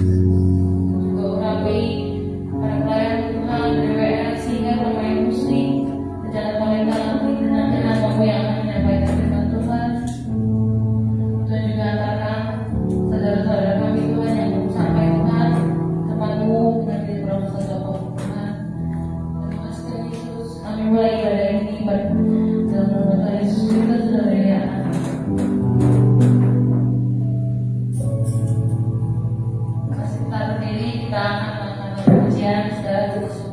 juga urapi para pelayan Tuhan dari WR sehingga pemain musik rencana mereka nanti bambu yang akan menyampaikan firman Tuhan. Tuhan juga antarkan saudara-saudara kami Tuhan yang belum sampai Tuhan tempatmu dengan di proses Tuhan. Terima kasih Tuhan Yesus. Kami mulai ibadah ini dalam nama Tuhan Yesus kita sudah berdoa. Kasih kita berdiri, kita akan melakukan pujian secara bersyukur.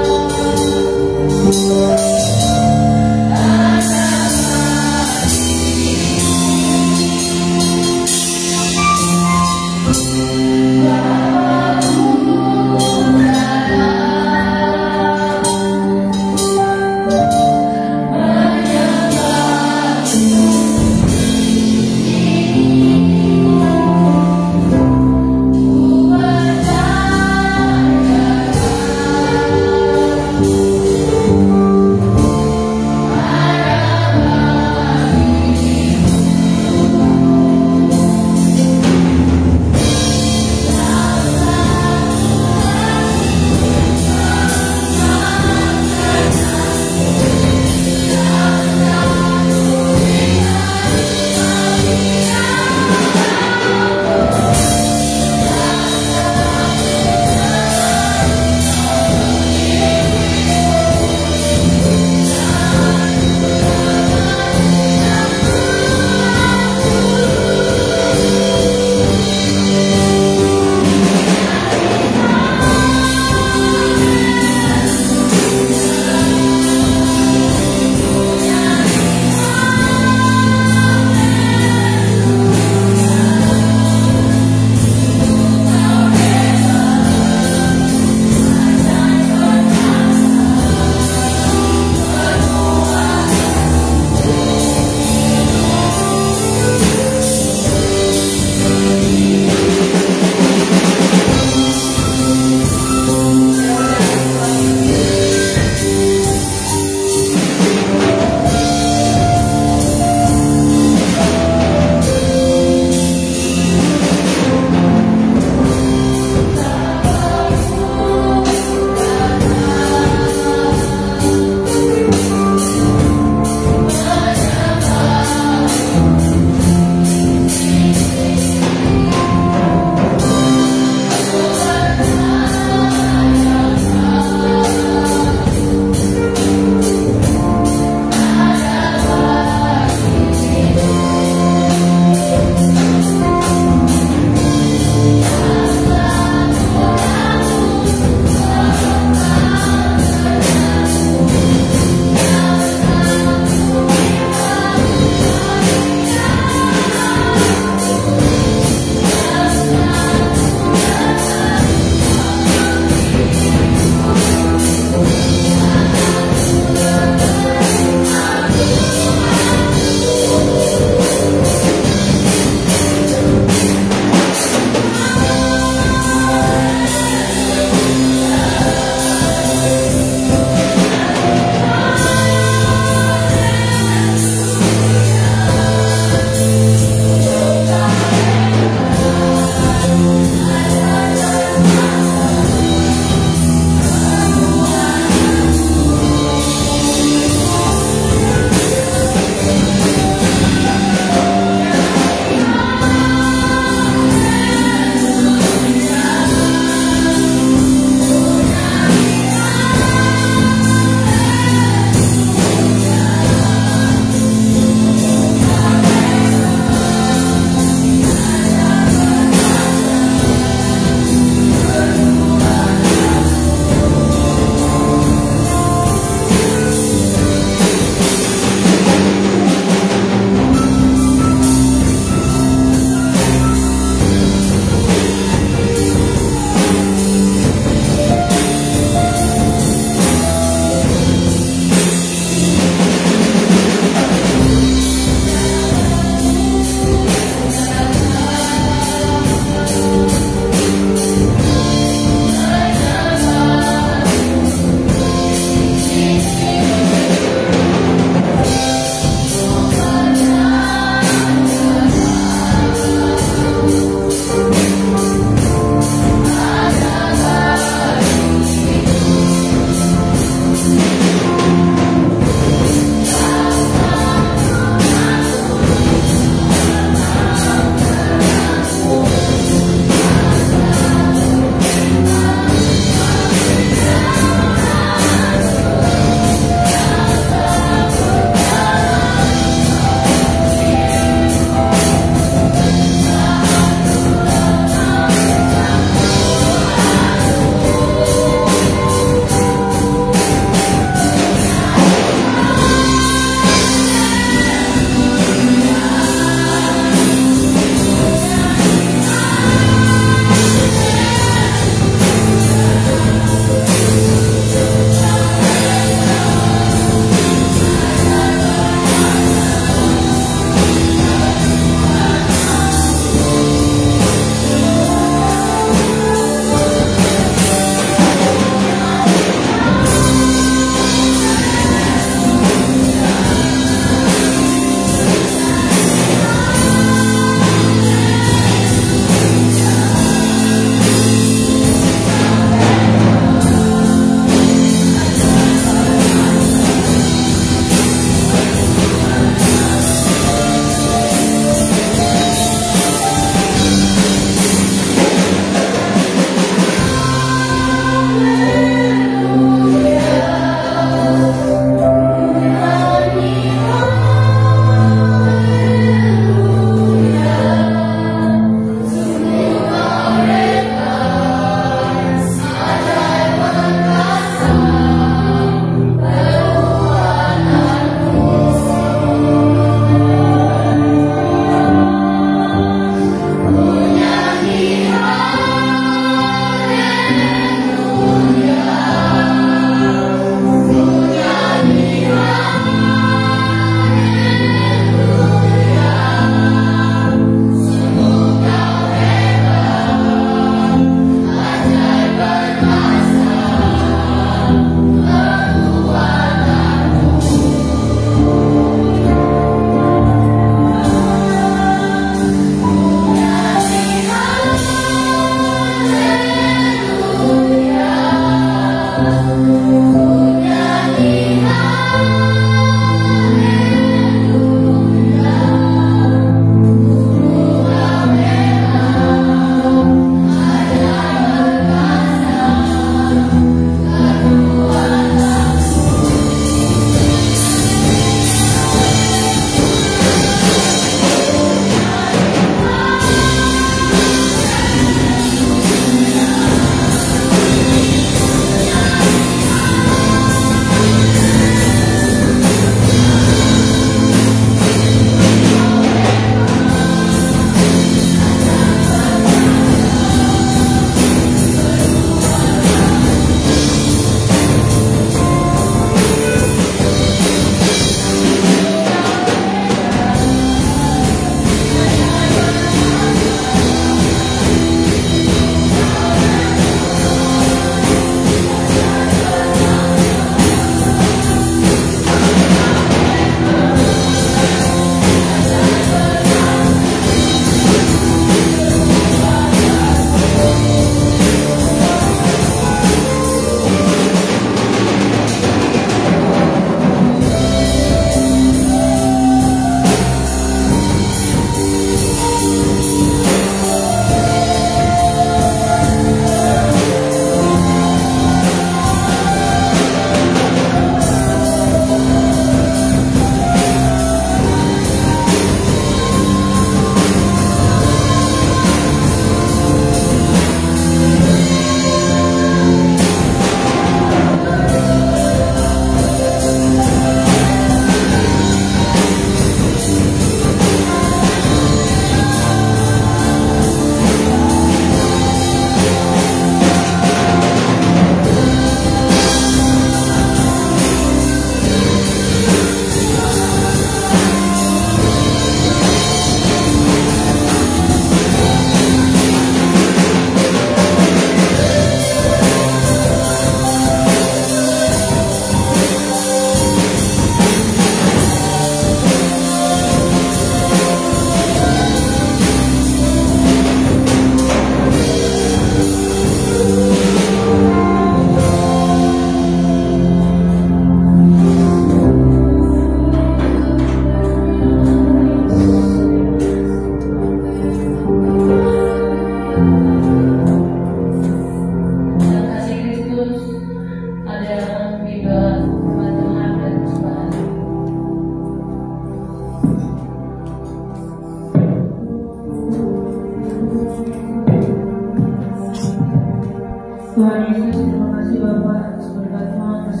Tuhan Yesus, terima kasih Bapa atas berkat-Mu, atas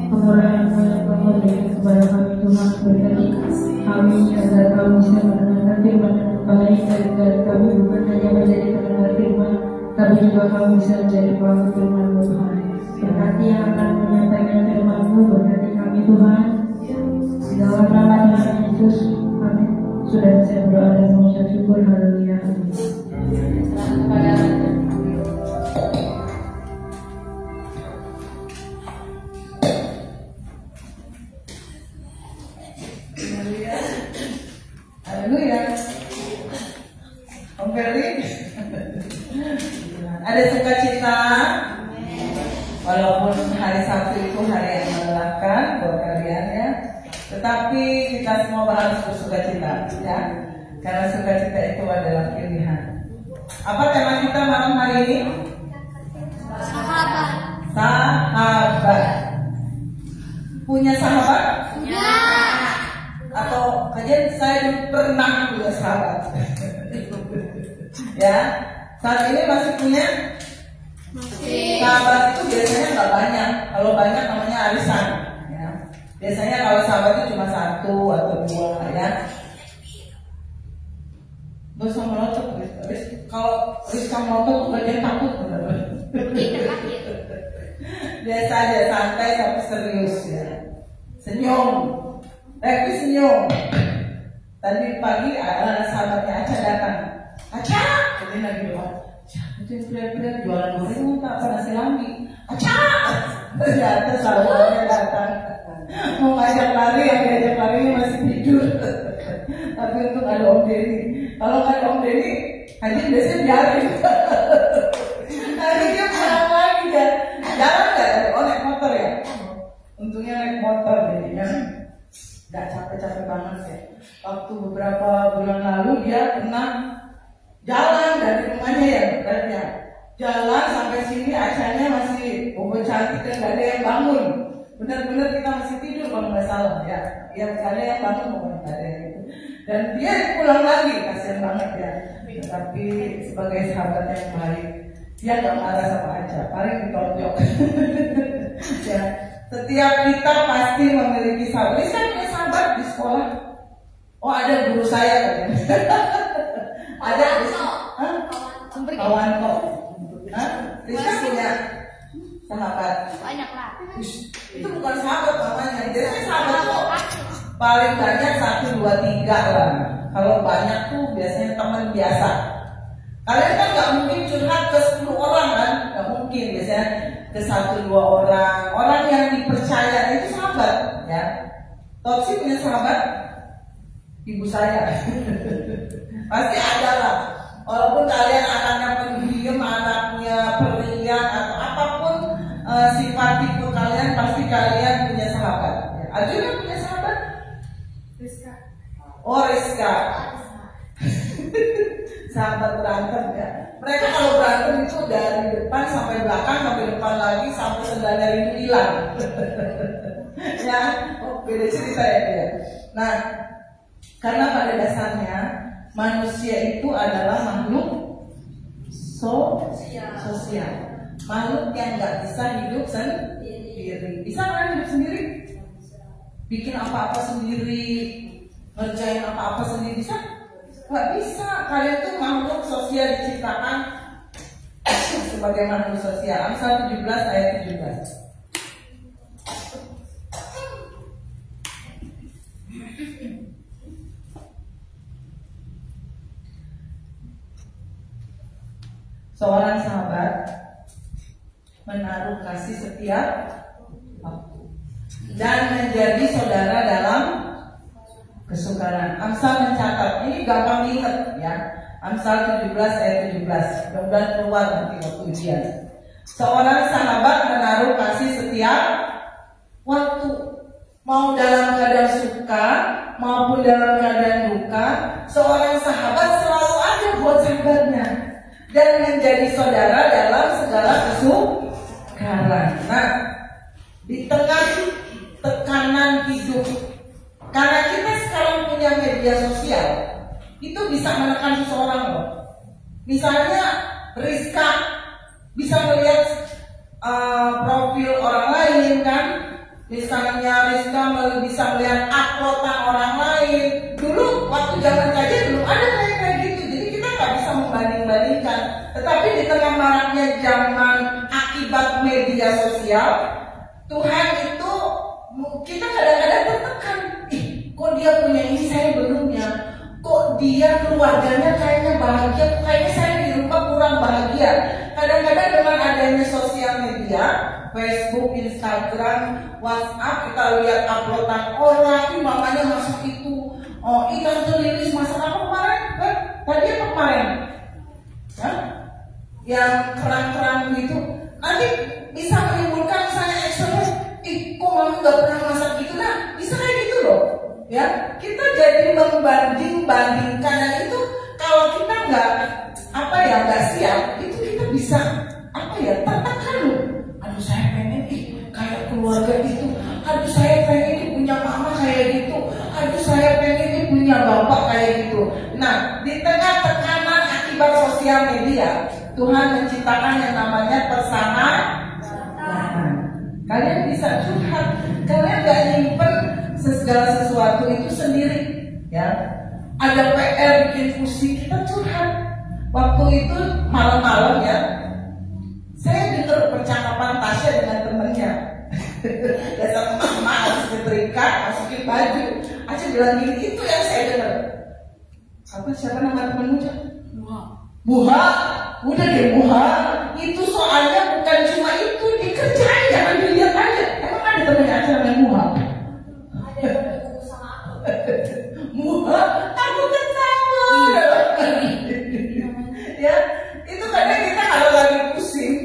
kemurahan-Mu yang Kau berikan kepada kami. Tuhan, berkati kami agar kami bisa mendengarkan firman dengan baik, agar kami bukan hanya menjadi pendengar firman, tapi juga kami bisa menjadi pelaku firman-Mu Tuhan. Berkati yang akan menyampaikan firman-Mu, berkati kami Tuhan. Di dalam nama Tuhan Yesus, kami sudah bisa berdoa dan mengucap syukur. Haleluya. Haleluya. Om Ferdi, ada sukacita walaupun hari Sabtu itu hari yang melelahkan buat kalian ya, tetapi kita semua harus bersukacita ya, karena sukacita itu adalah pilihan. Apa tema kita malam hari ini? Sahabat. Sahabat. Punya sahabat? Ya. Atau kalian saya pernah punya sahabat? Ya, saat ini masih punya? Masih. Sahabat itu biasanya nggak banyak. Kalau banyak namanya arisan. Ya. Biasanya kalau sahabat itu cuma 1 atau 2 ya. Gak usah melotot. Kalau Rizka melotot kalian takut bener. Biasa aja, santai tapi serius ya. Senyum. Senyum. Tadi pagi ada sahabatnya Aca datang. Aca, dia lagi doa. Itu teriak-teriak jualan goreng tak apa nasi lambi. Aca, ternyata sahabatnya datang. Mau ngajak lari, yang diajak lari masih tidur. Tapi untung ada Om Denny. Kalau nggak ada Om Denny, Haji biasanya biarin. Tapi dia pulang lagi ya. Jalan nggak? Oh naik motor ya. Untungnya naik motor jadinya nggak capek-capek banget ya. Waktu beberapa bulan lalu dia pernah jalan dari rumahnya ya, beratnya jalan sampai sini, acanya masih bobo cantik dan nggak ada yang bangun. Benar-benar kita masih tidur kalau nggak salah ya. Yang ada yang bangun pokoknya nggak ada yang itu. Dan dia pulang lagi, kasihan banget ya. Tapi sebagai sahabat yang baik, dia nggak marah sama Aca, paling ditonjok. Ya. Setiap kita pasti memiliki sahabat. Saya punya sahabat di sekolah. Oh ada guru saya katanya. Ada kawan kok. Rizka punya sahabat. Banyak lah. Itu bukan sahabat namanya. Jadi sahabat kok paling banyak 1, 2, 3 lah. Kalau banyak tuh biasanya teman biasa. Kalian kan nggak mungkin curhat ke 10 orang kan? Nggak mungkin, biasanya ke 1, 2 orang. Orang yang dipercaya itu sahabat ya. Topsi punya sahabat? Ibu saya. Pasti ada lah. Walaupun kalian anaknya pendiam, anaknya periang atau apapun sifat tipe kalian, pasti kalian punya sahabat. Ya. Arjuna punya sahabat? Rizka. Oh Rizka. Sahabat berantem ya. Mereka kalau berantem itu dari depan sampai belakang, sampai depan lagi, sampai sendalnya itu hilang. Ya, oh, beda cerita ya dia. Nah, karena pada dasarnya manusia itu adalah makhluk sosial. Makhluk yang nggak bisa hidup sendiri. Bisa kan hidup sendiri? Bikin apa-apa sendiri, ngerjain apa-apa sendiri bisa? Nggak bisa. Kalian tuh makhluk sosial, diciptakan sebagai makhluk sosial. Amsal 17 ayat 17. Seorang sahabat menaruh kasih setiap waktu dan menjadi saudara dalam kesukaran. Amsal mencatat, ini gampang diingat ya. Amsal 17 ayat 17. Mudah-mudahan keluar nanti waktu ujian. Seorang sahabat menaruh kasih setiap waktu, mau dalam keadaan suka maupun dalam keadaan duka. Seorang sahabat selalu ada buat sahabatnya dan menjadi saudara dalam segala kesukaran. Nah, di tengah tekanan hidup, karena kita sekarang punya media sosial, itu bisa menekan seseorang loh. Misalnya Rizka bisa melihat profil orang lain kan. Misalnya Rizka bisa melihat uploadan orang lain. Dulu waktu zaman kajian belum ada kayak gitu, jadi kita nggak bisa membanding-bandingkan. Tetapi di tengah maraknya zaman akibat media sosial, Tuhan itu kita kadang-kadang tertekan. Kok dia punya ini saya belum ya? Kok dia keluarganya kayaknya bahagia, kok kayaknya saya di rumah kurang bahagia. Kadang-kadang dengan adanya sosial media, Facebook, Instagram, WhatsApp, kita lihat uploadan orang, mamanya masak itu, tante Lilis masak apa kemarin? Tadi apa kemarin? Yang kerang-kerang gitu, nanti bisa menimbulkan misalnya eksternal, kok mama nggak pernah masak gitu, nah bisa kayak gitu loh. Ya, kita jadi membanding-bandingkan, dan itu kalau kita nggak siap, itu kita bisa tertekan loh. Aduh saya pengen kayak keluarga itu, aduh saya pengen punya mama kayak gitu, aduh saya pengen punya bapak kayak gitu. Nah, di tengah tekanan akibat sosial media, Tuhan menciptakan yang namanya persamaan. Kalian bisa curhat, kalian gak nyimpen segala sesuatu itu sendiri, ya. Ada PR bikin pusing, kita curhat. Waktu itu malam-malam ya, saya dengar percakapan Tasya dengan temennya. Dasar mama harus setrika, masukin baju. Aca bilang gini, itu yang saya dengar. Siapa nama temenmu? Buha. Udah deh Buha. Itu soalnya bukan cuma itu, dikerjain, jangan dilihat aja. Emang ada temennya Aca namanya Buha? Buha, aku ketawa. Ya, itu kadang kita kalau lagi pusing,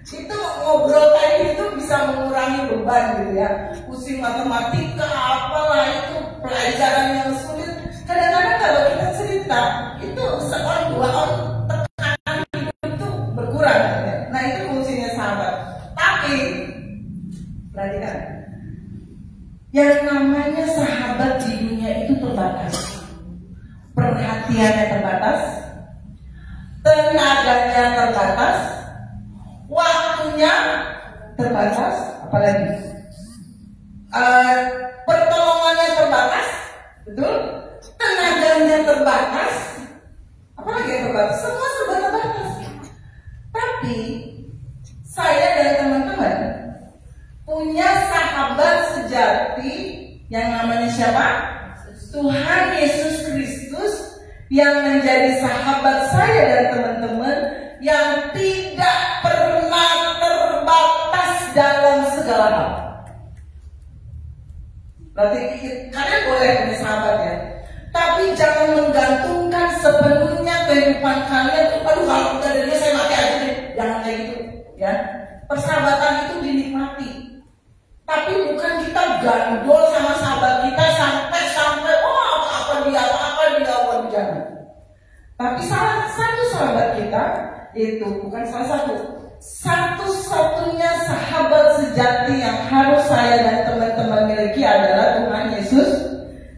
itu ngobrol kayak gitu bisa mengurangi beban gitu ya. Pusing matematika, apalah itu pelajaran yang sulit. Kadang-kadang kalau kita cerita, itu seorang dua orang tekanan itu berkurang. Ya. Nah itu fungsinya sahabat. Tapi perhatikan, yang namanya sahabat di dunia itu terbatas. Perhatiannya terbatas, tenaganya terbatas, waktunya terbatas, apalagi pertolongannya terbatas, betul? Tenaganya terbatas, apalagi yang terbatas? Semua serba terbatas. Tapi saya dan teman-teman punya sahabat sejati yang namanya siapa? Tuhan Yesus Kristus, yang menjadi sahabat saya dan teman-teman, yang tidak pernah terbatas dalam segala hal. Berarti kalian boleh punya sahabat ya, tapi jangan menggantungkan sepenuhnya kehidupan kalian. Aduh kalau udah ada dia saya mati aja deh. Jangan kayak gitu ya. Persahabatan itu dinikmati, tapi bukan kita gandol sama sahabat kita sampai apa dia jangan. Tapi salah satu sahabat kita itu bukan salah satu, satu-satunya sahabat sejati yang harus saya dan teman-teman miliki adalah Tuhan Yesus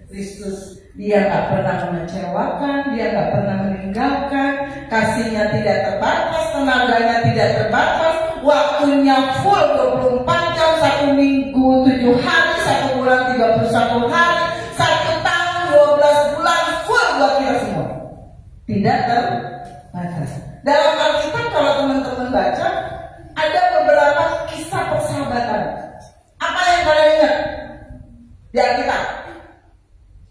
Kristus. Dia gak pernah mengecewakan, dia gak pernah meninggalkan, kasihnya tidak terbatas, tenaganya tidak terbatas, waktunya full 24 jam, 1 minggu 7 hari, 1 bulan 31 hari, 1 tahun 12 bulan full buat kita semua. Tidak terbatas. Dalam Alkitab kalau teman-teman baca, ada beberapa kisah persahabatan. Apa yang kalian ingat di Alkitab?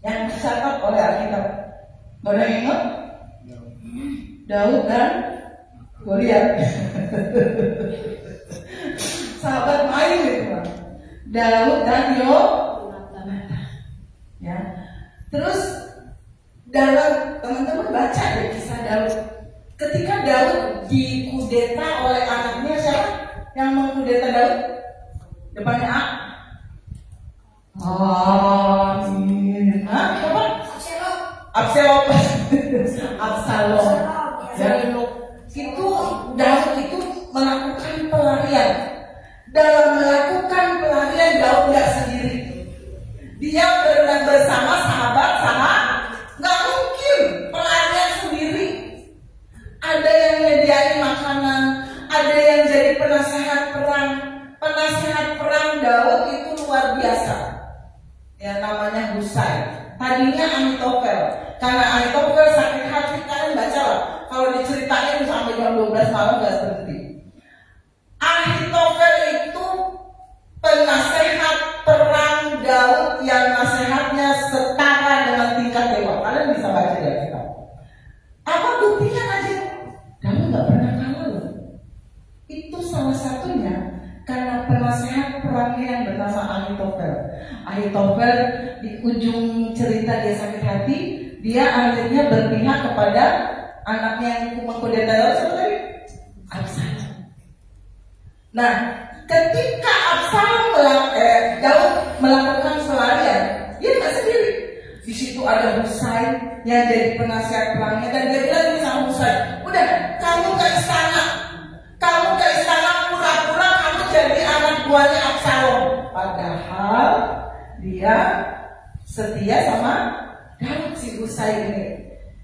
Yang dicatat oleh Alkitab. Ada yang ingat? Daud dan Goliat. Sahabat main itu kan. Daud dan Yonatan. Ya. Terus dalam teman-teman baca deh kisah Daud. Ketika Daud dikudeta oleh anaknya, siapa yang mengkudeta Daud? Depannya A. Siapa? Absalom. Itu Daud itu melakukan pelarian. Dalam melakukan pelarian Daud tidak sendiri. Dia berenang bersama sahabat. Nggak mungkin pelarian sendiri. Ada yang nyediain makanan, ada yang jadi penasehat penasehat perang Daud itu luar biasa. Ya, namanya Husai. Tadinya Ahitofel. Karena Ahitofel sakit hati, kalian bacalah. Kalau diceritain sampai jam 12 malam gak berhenti. Ahitofel itu penasehat perang Daud yang nasihatnya setara dengan tingkat dewa. Kalian bisa baca di Alkitab. Apa buktinya aja? Daud gak pernah kalah loh. Itu salah satunya karena penasehat perangnya yang bernama Ahitofel. Ahitofel di ujung cerita dia sakit hati, dia akhirnya berpihak kepada anaknya yang mengkudeta Daud seperti Absalom. Nah, ketika Daud melakukan pelarian, dia nggak sendiri. Di situ ada Husai yang jadi penasihat perangnya dan dia bilang sama Husai, udah kamu ke istana, pura-pura kamu jadi anak buahnya Absalom. Padahal dia setia sama Daud si Husai ini.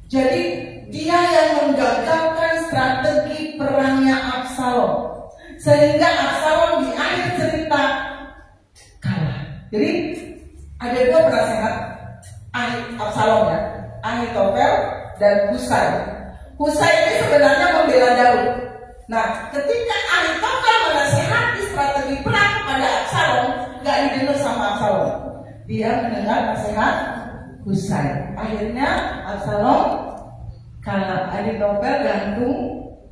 Jadi dia yang menggagalkan strategi perangnya Absalom. Sehingga Absalom di akhir cerita kalah. Jadi ada dua penasehat Absalom ya, Ahitofel dan Husai. Husai ini sebenarnya membela Daud. Nah, ketika Ahitofel menasehati strategi perang kepada Absalom, gak didengar sama Absalom. Dia mendengar nasihat Husai. Akhirnya Absalom kalah, Ahitofel gantung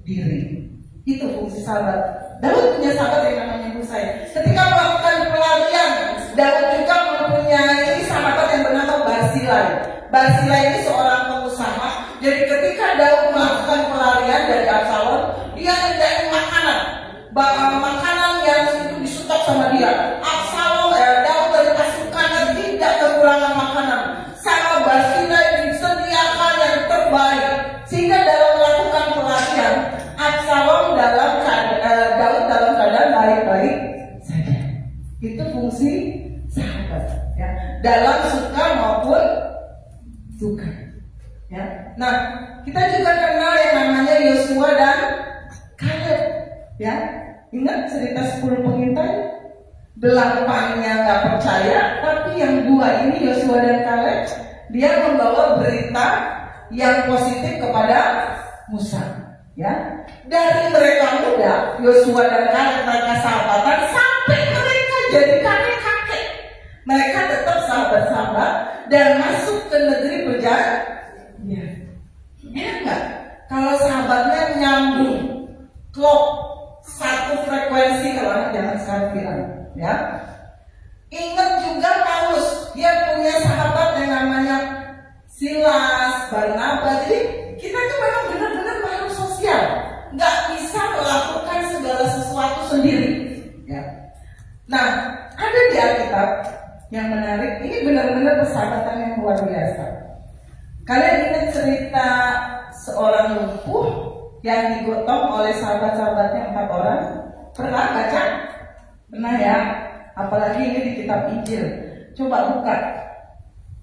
diri. Itu fungsi sahabat. Daud punya sahabat yang namanya Husai. Ketika melakukan pelarian, Daud juga mempunyai sahabat yang bernama Barsilai. Barsilai ini seorang pengusaha. Jadi ketika Daud melakukan pelarian dari Absalom, dia nyediain makanan yang itu disupport sama dia. Daud dari pasukannya tidak kekurangan makanan. Sama Barsilai disediakan yang terbaik. Sehingga dalam melakukan pelarian, Daud dalam keadaan baik-baik saja. Itu fungsi sahabat ya, dalam suka maupun duka ya. Nah, kita juga kenal yang namanya Yosua dan Kaleb ya. Ingat cerita 10 pengintai? 8-nya nggak percaya, tapi yang 2 ini Yosua dan Kaleb, dia membawa berita yang positif kepada Musa ya. Dari mereka muda, Yosua dan Kaleb, mereka sahabatan sampai mereka jadi kakek-kakek. Mereka tetap sahabat-sahabat dan masuk ke negeri perjanjian. Enak nggak? Kalau sahabatnya nyambung, klop, satu frekuensi, kalau anak jangan sekarang bilang, ya. Ingat juga Paulus, dia punya sahabat yang namanya Silas, Barnabas. Jadi kita tuh memang benar-benar makhluk sosial, nggak bisa melakukan segala sesuatu sendiri. Ya. Nah, ada di Alkitab yang menarik. Ini benar-benar persahabatan yang luar biasa. Kalian ingat cerita seorang lumpuh yang digotong oleh sahabat-sahabatnya 4 orang? Pernah baca? Pernah ya? Apalagi ini di kitab Injil. Coba buka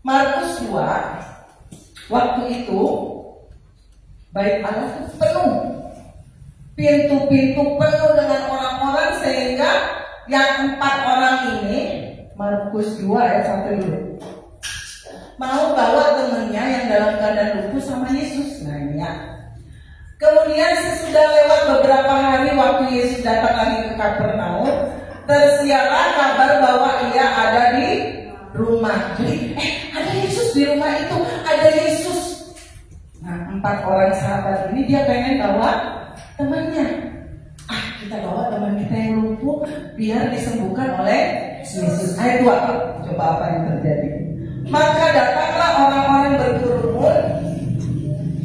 Markus 2. Waktu itu Bait Allah itu penuh, pintu-pintu penuh dengan orang-orang, sehingga yang 4 orang ini, Markus 2 ayat 1 dulu, mau bawa temennya yang dalam keadaan lumpuh sama Yesus. Nah ini ya. Kemudian sesudah lewat beberapa hari, waktu Yesus datang lagi ke Kapernaum, tersiarlah kabar bahwa ia ada di rumah. Jadi ada Yesus di rumah itu, ada Yesus. Nah, 4 orang sahabat ini dia pengen bawa temannya. Kita bawa teman kita yang lumpuh biar disembuhkan oleh Yesus. Ayat 2. Coba apa yang terjadi? Maka datanglah orang-orang berkerumun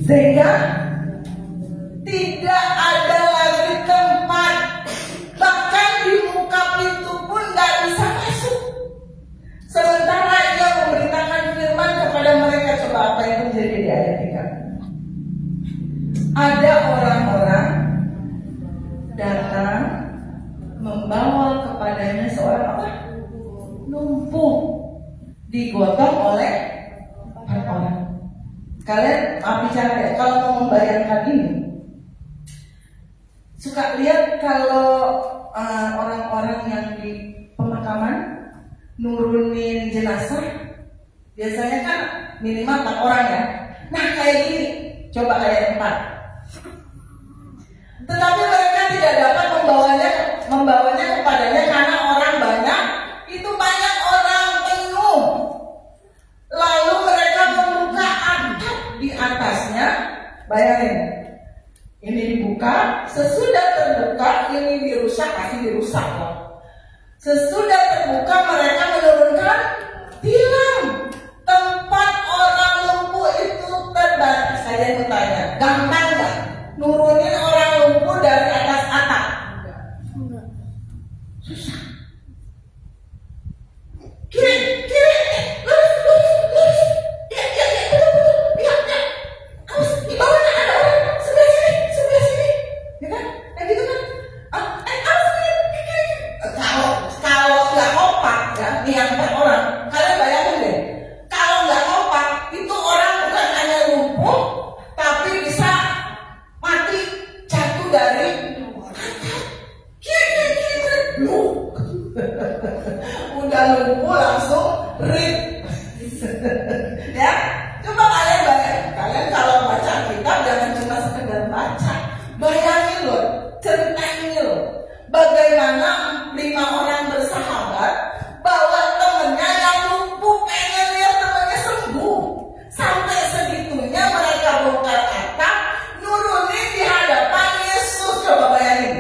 sehingga tidak ada lagi tempat, bahkan di muka pintu pun nggak bisa masuk. Sementara ia memberitakan firman kepada mereka. Coba apa yang terjadi di ayat 3? Ada orang-orang datang membawa kepadanya seorang apa? Lumpuh, digotong oleh 4 orang. Kalian bicara ya, kalau mau membayangkan ini, suka lihat kalau orang yang di pemakaman nurunin jenazah, biasanya kan minimal 4 orang ya. Nah kayak gini, coba ayat 4. Tetapi mereka tidak dapat membawanya kepadanya karena orang banyak, itu banyak orang penuh. Lalu mereka membuka atap di atasnya. Bayangin, ini dibuka, sesudah terbuka ini dirusak, pasti dirusak loh. Sesudah terbuka mereka menurunkan tilam. Tempat orang lumpuh itu terbatas. Saya bertanya, gampang nggak nurunin orang lumpuh dari atas atap? Enggak. Susah. Kiri, lurus. Ya, betul. Awas, di bawahnya ada orang. Sebelah sini. Ya kan? Kayak gitu kan? Awas, kiri. Kalau nggak kompak, ya, nih yang 4 orang. Kalian bayangin deh. Kalau nggak kompak, itu orang bukan hanya lumpuh, tapi bisa mati, jatuh dari kiri. Udah lumpuh langsung rip. Ya, coba kalian bayangin. Kalian kalau baca kitab jangan cuma sekedar baca. Bayangin loh, cerita ini loh. Bagaimana 5 orang bersahabat bawa temennya yang lumpuh, pengen lihat temennya sembuh. Sampai segitunya mereka bongkar atap, nurunin di hadapan Yesus. Coba bayangin.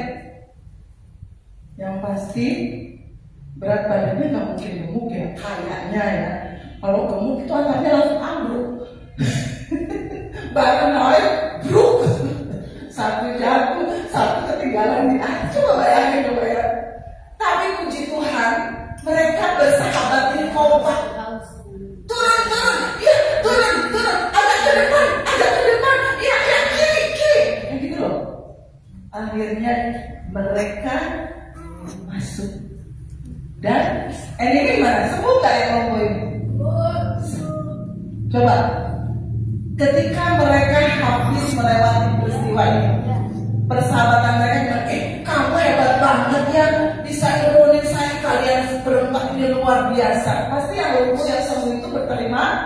Yang pasti berat badannya nggak mungkin gemuk ya, kayaknya ya. Kalau gemuk itu atapnya langsung ambruk. Baru naik, bruk. Satu jatuh, satu ketinggalan di atas. Coba bayangin. Tapi puji Tuhan, mereka bersahabat ini kompak. Turun, ya turun. Agak ke depan, ya kiri. Yang gitu loh. Akhirnya mereka masuk. Dan ini gimana? Sembuh nggak yang ngomong ini? Coba. Ketika mereka habis melewati peristiwa ini, persahabatan mereka bilang, kamu hebat banget ya, bisa nurunin saya, kalian berempat ini luar biasa. Pasti yang lumpuh yang sembuh itu berterima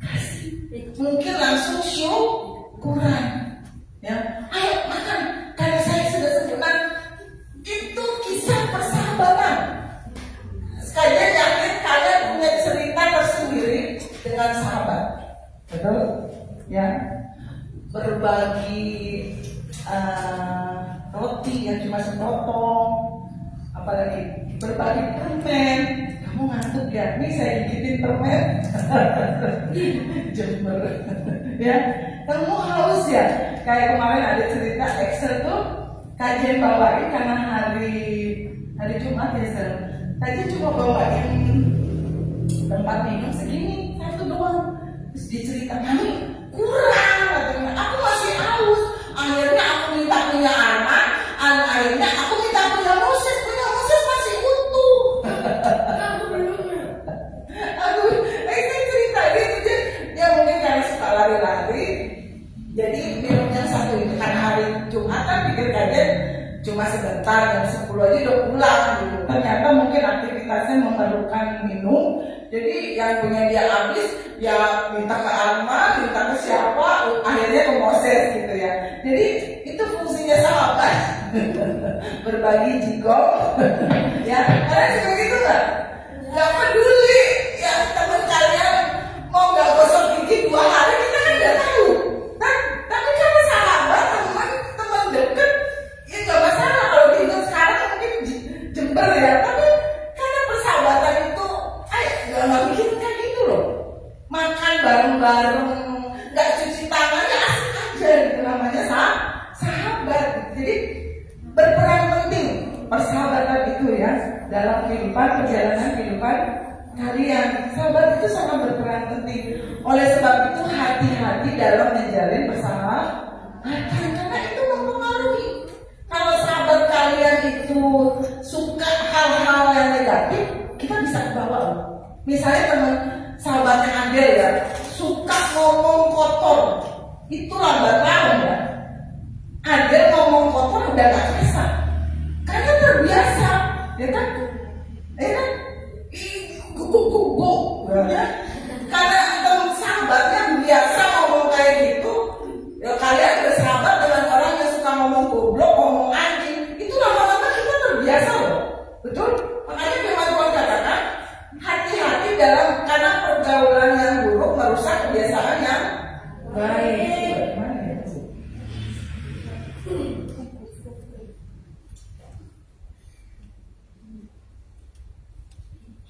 kasih. Mungkin langsung syukuran. Ya, ayo makan, karena saya sudah sembuh. Itu kisah persahabatan. Sekalian yakin kalian punya cerita tersendiri dengan sahabat. Betul? Ya, berbagi roti yang cuma sepotong, apalagi berbagi permen. Kamu ngantuk ya? Nih saya gigitin permen. Jember. Ya, kamu haus ya? Kayak kemarin ada cerita Excel tuh kajian bawain karena hari Jumat ya Sel. Kajian cuma bawain tempat minum segini, satu doang. Terus dia cerita, kami kurang katanya, aku masih haus. Akhirnya aku minta punya anak, akhirnya aku minta punya Moses masih utuh. Aku belum. Aduh, saya cerita gitu. Ya mungkin karena suka lari-lari, jadi minum yang satu itu kan hari Jumat kan pikir kaget cuma sebentar, jam 10 aja udah pulang gitu. Ternyata mungkin aktivitasnya memerlukan minum. Jadi yang punya dia habis, ya minta ke Alma, minta ke siapa, akhirnya ke Moses gitu ya. Jadi itu fungsinya sahabat. Berbagi jigong. Ya, kalian juga gitu nggak? Nggak peduli ya teman kalian mau nggak gosok gigi 2 hari, kita kan nggak tahu. Tapi kalau sahabat, teman deket, ya nggak masalah. Kalau diingat sekarang mungkin jember ya. Tapi karena persahabatan itu, nggak bikin kayak gitu loh. Makan bareng-bareng, nggak cuci tangannya asik aja, gitu namanya sahabat. Jadi berperan penting persahabatan itu ya dalam perjalanan kehidupan kalian. Sahabat itu sangat berperan penting. Oleh sebab itu hati-hati dalam menjalin persahabatan karena itu mempengaruhi. Kalau sahabat kalian itu suka hal-hal yang negatif, kita bisa kebawa loh. Misalnya teman sahabatnya Adel ya, suka ngomong kotor, itu lambat laun ya. Adel ngomong kotor udah gak bisa, karena terbiasa, ya kan?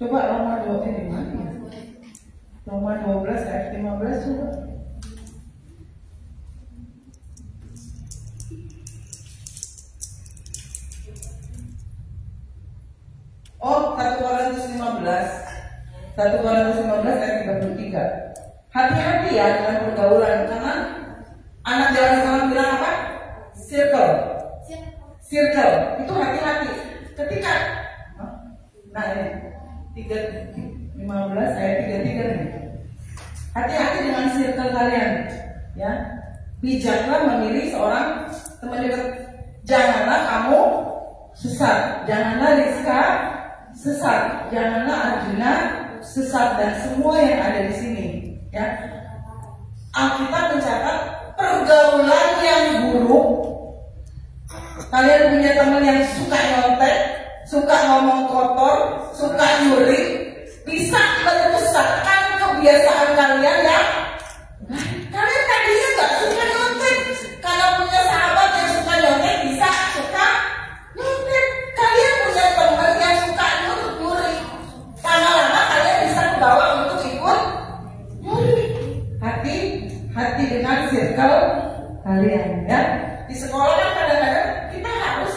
Coba Roma 12 di mana ya? Roma 12 ayat 15 coba. Oh, 1 Korintus 15. 1 Korintus 15 ayat 33. Hati-hati ya dengan pergaulan, karena anak zaman sekarang bilang apa? Circle. Itu hati-hati. Ketika nah ini 15 ayat 33 nih. Hati-hati dengan circle kalian, ya. Bijaklah memilih seorang teman dekat. Janganlah kamu sesat, janganlah Rizka sesat, janganlah Arjuna sesat, dan semua yang ada di sini, ya. Alkitab mencatat pergaulan yang buruk. Kalian punya teman yang suka nyontek, suka ngomong kotor, suka nyuri, bisa merusakkan kebiasaan kalian ya. Kalian tadinya nggak suka nyontek, karena punya sahabat yang suka nyontek, bisa suka nyontek. Kalian punya teman yang suka nyuri, lama-lama kalian bisa kebawa untuk ikut nyuri. Hati dengan circle kalian, ya. Di sekolah kan kadang-kadang kita harus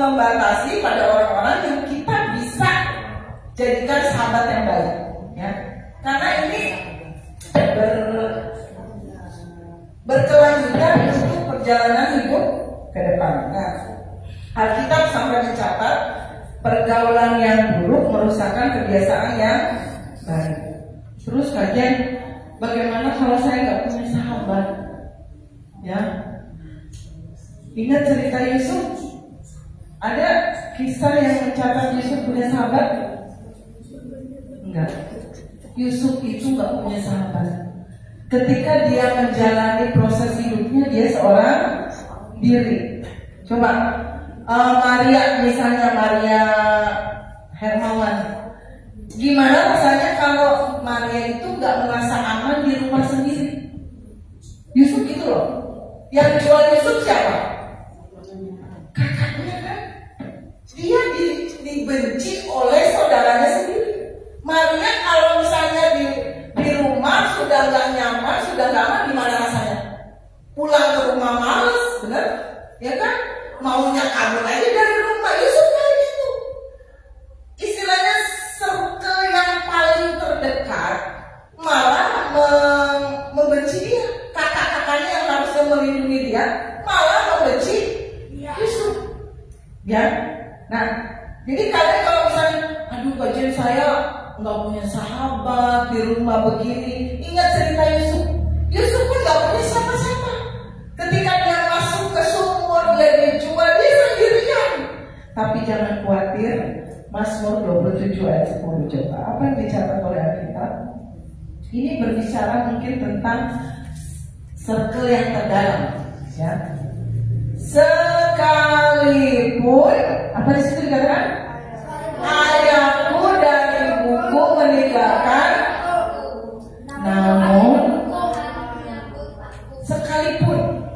membatasi pada orang-orang yang kita bisa jadikan sahabat yang baik, ya. Karena ini berkelanjutan untuk perjalanan hidup ke depan. Nah, Alkitab sampai mencatat pergaulan yang buruk merusakkan kebiasaan yang baik. Terus kajian, bagaimana kalau saya nggak punya sahabat, ya? Ingat cerita Yusuf? Ada kisah yang mencatat Yusuf punya sahabat? Enggak. Yusuf itu nggak punya sahabat. Ketika dia menjalani proses hidupnya, dia seorang diri. Coba Maria, misalnya Maria Hermawan, gimana rasanya kalau Maria itu nggak merasa aman di rumah sendiri? Yusuf gitu loh. Yang jual Yusuf siapa? Kakaknya kan. Dia dibenci oleh saudaranya sendiri. Maria kalau misalnya di rumah sudah nggak nyaman, sudah nggak aman, gimana rasanya? Pulang ke rumah males, bener? Ya kan? Maunya kabur aja dari rumah. Yusuf kayak gitu. Istilahnya circle yang paling terdekat malah membenci dia. Kakak-kakaknya yang harusnya melindungi dia malah membenci Yusuf. Ya. Nah, jadi kalian kalau misalnya, aduh kajian saya nggak punya sahabat di rumah begini, ingat cerita Yusuf. Yusuf pun nggak punya siapa-siapa. Ketika dia masuk ke sumur, dia dijual, dia sendirian. Tapi jangan khawatir, Mazmur 27 ayat 10 coba. Apa yang dicatat oleh Alkitab? Ini berbicara mungkin tentang circle yang terdalam, ya. Sekalipun apa di situ dikatakan? Ayahku dan ibuku meninggalkan, namun sekalipun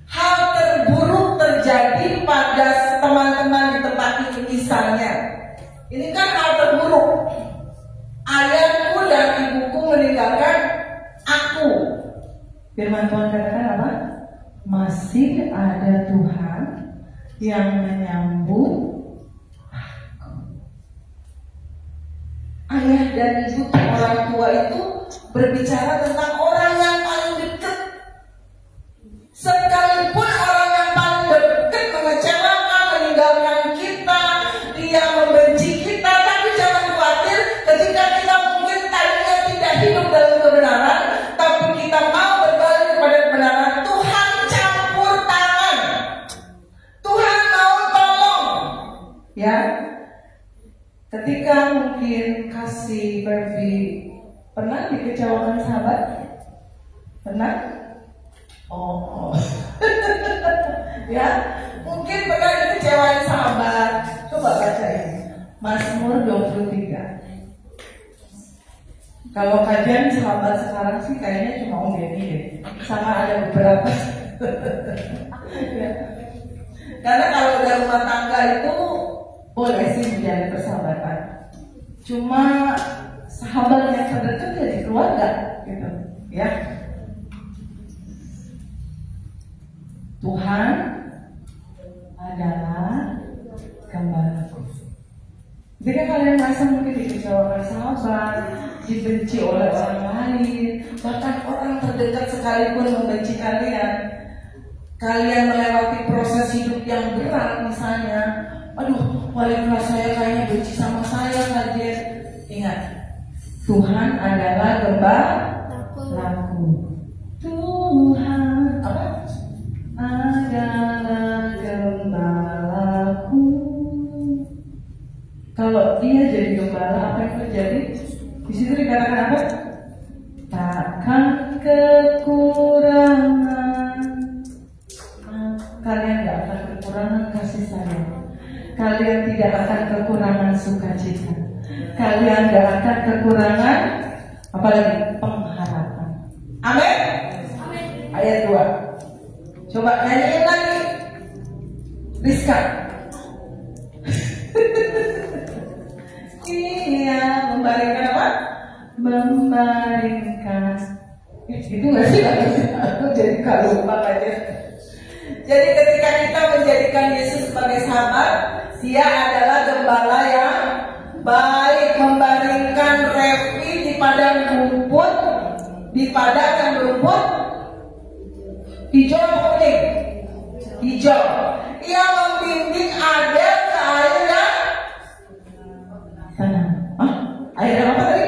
hal terburuk terjadi pada teman-teman di tempat ini, misalnya, ini kan hal terburuk. Ayahku dan ibuku meninggalkan aku. Firman Tuhan katakan apa? Masih ada Tuhan yang menyambut aku. Ayah dan ibu, orang tua itu berbicara tentang orang yang paling dekat. Sekalipun orang yang paling dekat mengecewakan, meninggalkan kita, dia membenci kita, tapi jangan khawatir. Ketika kita mungkin tadinya tidak hidup dalam kebenaran, tapi kita mau berbalik kepada kebenaran, Tuhan campur tangan. Tuhan mau tolong, ya. Ketika mungkin kasih Barbie pernah dikecewakan sahabat? Pernah? Oh. Ya, mungkin pernah dikecewain sahabat. Coba baca ini, Mazmur 23. Kalau kajian sahabat sekarang sih kayaknya cuma Om Denny deh, sama ada beberapa. Ya. Karena kalau udah rumah tangga itu boleh sih menjalin persahabatan. cuma sahabat yang terdekat jadi keluarga, gitu, ya. Tuhan adalah gembalaku. Jika kalian merasa mungkin dikecewakan sahabat, dibenci oleh orang lain, bahkan orang terdekat sekalipun membenci kalian, kalian melewati proses hidup yang berat misalnya, aduh, wali kelas saya kayaknya benci sama saya saja. Ingat, Tuhan adalah gembalaku. Tuhan apa? Adalah gembalaku. Kalau dia jadi gembala, apa yang terjadi? Di situ dikatakan apa? Takkan kekurangan. Kalian tidak akan kekurangan kasih sayang. Kalian tidak akan kekurangan sukacita. Kalian tidak akan kekurangan apalagi pengharapan. Amin. Ayat 2. Coba nyanyiin lagi, Rizka. Iya, membaringkan apa? Membaringkan. Itu nggak sih? Aku jadi kalau lupa aja. Jadi ketika kita menjadikan Yesus sebagai sahabat, Dia adalah gembala yang baik, membaringkan Revi di padang rumput, di padang yang berumput hijau atau kuning? Hijau. Ia membimbing Abel ke air yang tenang. Air yang apa tadi?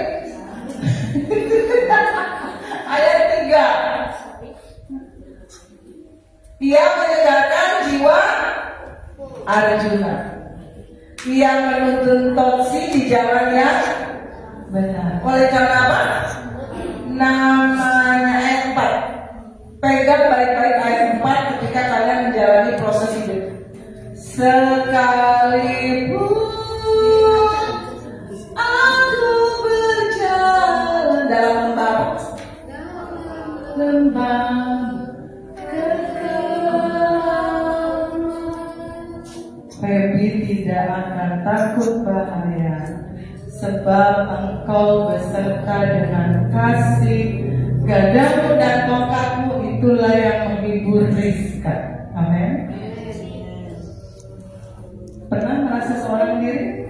Ayat 3. Ia menyegarkan jiwa Arjuna. Ia menuntun Totsi di jalan yang benar. Oleh karena apa? Namanya ayat 4. Pegang baik-baik ayat 4 ketika kalian menjalani proses hidup. Sekalipun aku berjalan dalam lembah kekelaman, Feby tidak akan takut bahaya, sebab Engkau beserta dengan kasih gadamu dan tongkatmu, itulah yang menghibur Rizka. Amin. Pernah merasa seorang diri?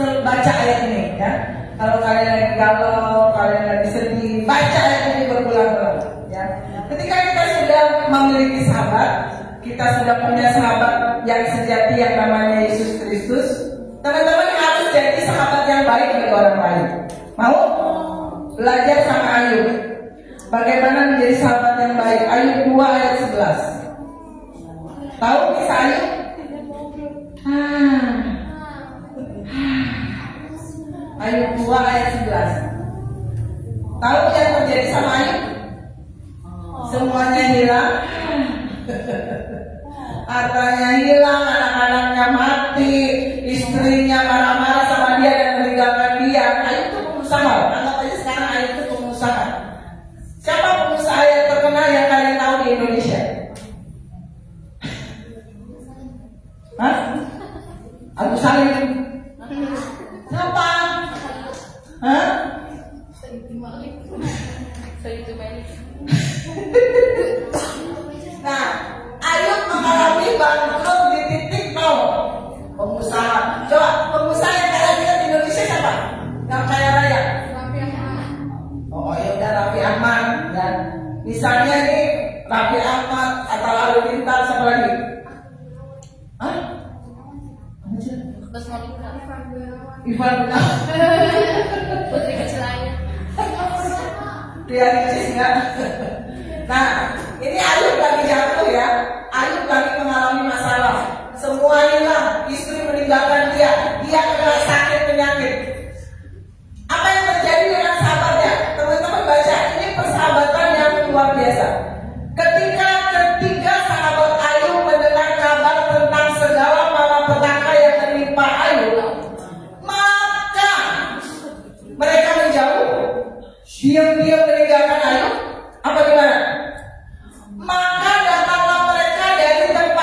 Baca ayat ini ya. Kalau kalian lagi galau, kalian lagi sedih, baca ayat ini berulang-ulang ya. Ketika kita sudah memiliki sahabat, kita sudah punya sahabat yang sejati yang namanya Yesus Kristus, teman-teman harus jadi sahabat yang baik bagi orang lain. Mau? Belajar sama Ayub. Bagaimana menjadi sahabat yang baik? Ayub 2 ayat 11. Tahu kisah Ayub? Ayub 2 ayat 11. Tahu yang terjadi sama Ayub? Semuanya hilang. Hartanya hilang, anak-anaknya mati, istrinya marah-marah sama dia dan meninggalkan dia. Ayub itu pengusaha. Anggap aja sekarang Ayub itu pengusaha. Siapa pengusaha yang terkenal yang kalian tahu di Indonesia? Hah? Agus Salim. Siapa? Hah? Nah, Ayub mengalami bangkrut di titik nol. Pengusaha. Coba pengusaha yang kalian lihat di Indonesia siapa? Yang kaya raya. Oh ya udah, Raffi Ahmad ya. Misalnya nih Raffi Ahmad atau Lalu Lintas, siapa lagi? Hah? Ivan Gunawan. Putri kecil lainnya. Dia Ricis enggak? Nah, ini Ayub lagi jatuh ya. Ayub lagi mengalami masalah. Semua hilang, istri meninggalkan dia. Dia kena sakit penyakit. Apa yang terjadi dengan sahabatnya? Teman-teman baca, ini persahabatan yang luar biasa. Ketika ketiga sahabat Ayub mendengar kabar tentang segala malapetaka yang menimpa Ayub, maka mereka menjauh, diam-diam meninggalkan Ayub. Apa gimana? Maka datanglah mereka dari tempat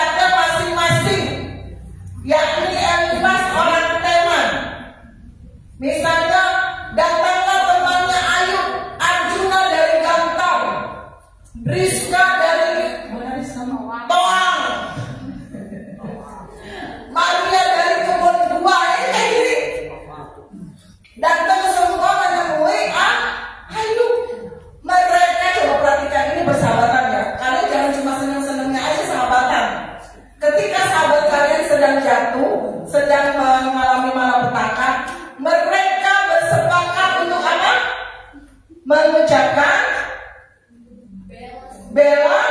jatuh, sedang mengalami malapetaka, mereka bersepakat untuk apa? Mengucapkan bela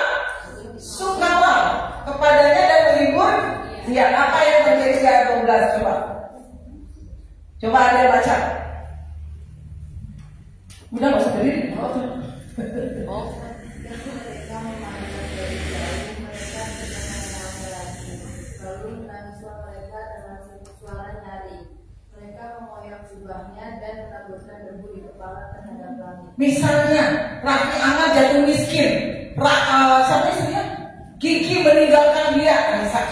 sungkawa kepadanya dan menghibur. Ya, apa yang terjadi di ayat 12? Coba ada baca. Udah nggak usah berdiri. Lalu menangislah mereka dengan suara nyaring. Mereka mengoyak jubahnya dan menaburkan debu di kepala terhadap langit. Misalnya Raffi Ahmad jatuh miskin, siapa istrinya? Kiki meninggalkan dia.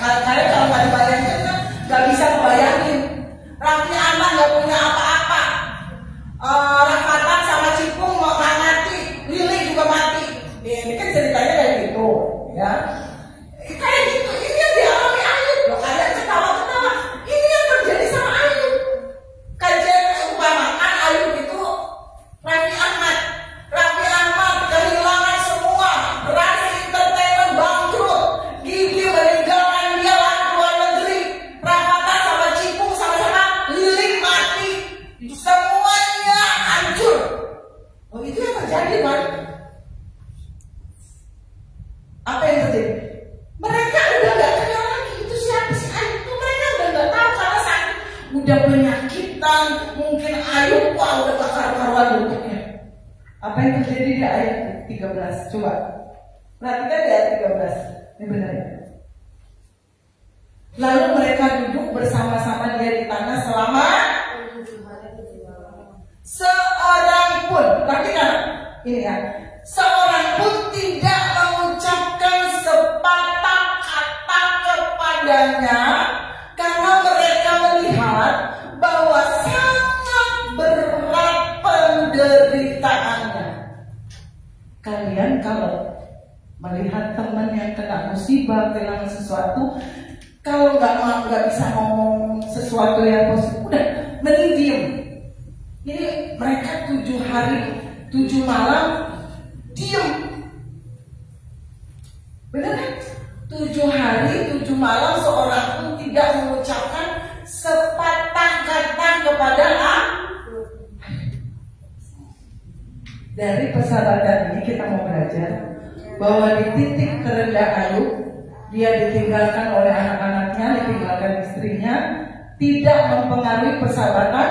Kalian kalau nggak dibayangin kan nggak bisa membayangin. Raffi Ahmad nggak punya apa-apa. Rafathar sama Cipung mau mati, Lili juga mati. Ini kan ceritanya kayak gitu, ya. Kayak gitu. Ini yang dialami Ayub. Loh, kalian ketawa-ketawa. Ini yang terjadi sama Ayub. Kajian umpamakan Ayub itu Raffi Ahmad kehilangan semua, Raffi Entertainment bangkrut, Gigi meninggalkan dia lari keluar negeri, Rafathar sama Cipung sama-sama Lili mati, semuanya hancur. Oh, itu yang terjadi, kan? Apa yang terjadi? Mereka udah gak kenal lagi itu siapa sih Ayub itu, mereka udah gak tahu karena sakit, udah penyakitan, mungkin Ayub udah gak karuan lututnya. Apa yang terjadi di ayat 13? Coba perhatikan di ayat 13. Ini benar ya? Lalu mereka duduk bersama-sama dia di tanah selama seorang pun, perhatikan ini ya, seorang pun tidak mengucapkan sepatah kata kepadanya karena mereka melihat bahwa sangat berat penderitaannya. Kalian kalau melihat teman yang kena musibah, kehilangan sesuatu, kalau nggak bisa ngomong sesuatu yang positif, udah mending diem. Ini mereka 7 hari 7 malam diem, benar kan? 7 hari 7 malam seorang pun tidak mengucapkan sepatah kata kepada Allah. Dari persahabatan ini kita mau belajar bahwa di titik terendah Ayub, dia ditinggalkan oleh anak-anaknya, ditinggalkan istrinya, tidak mempengaruhi persahabatan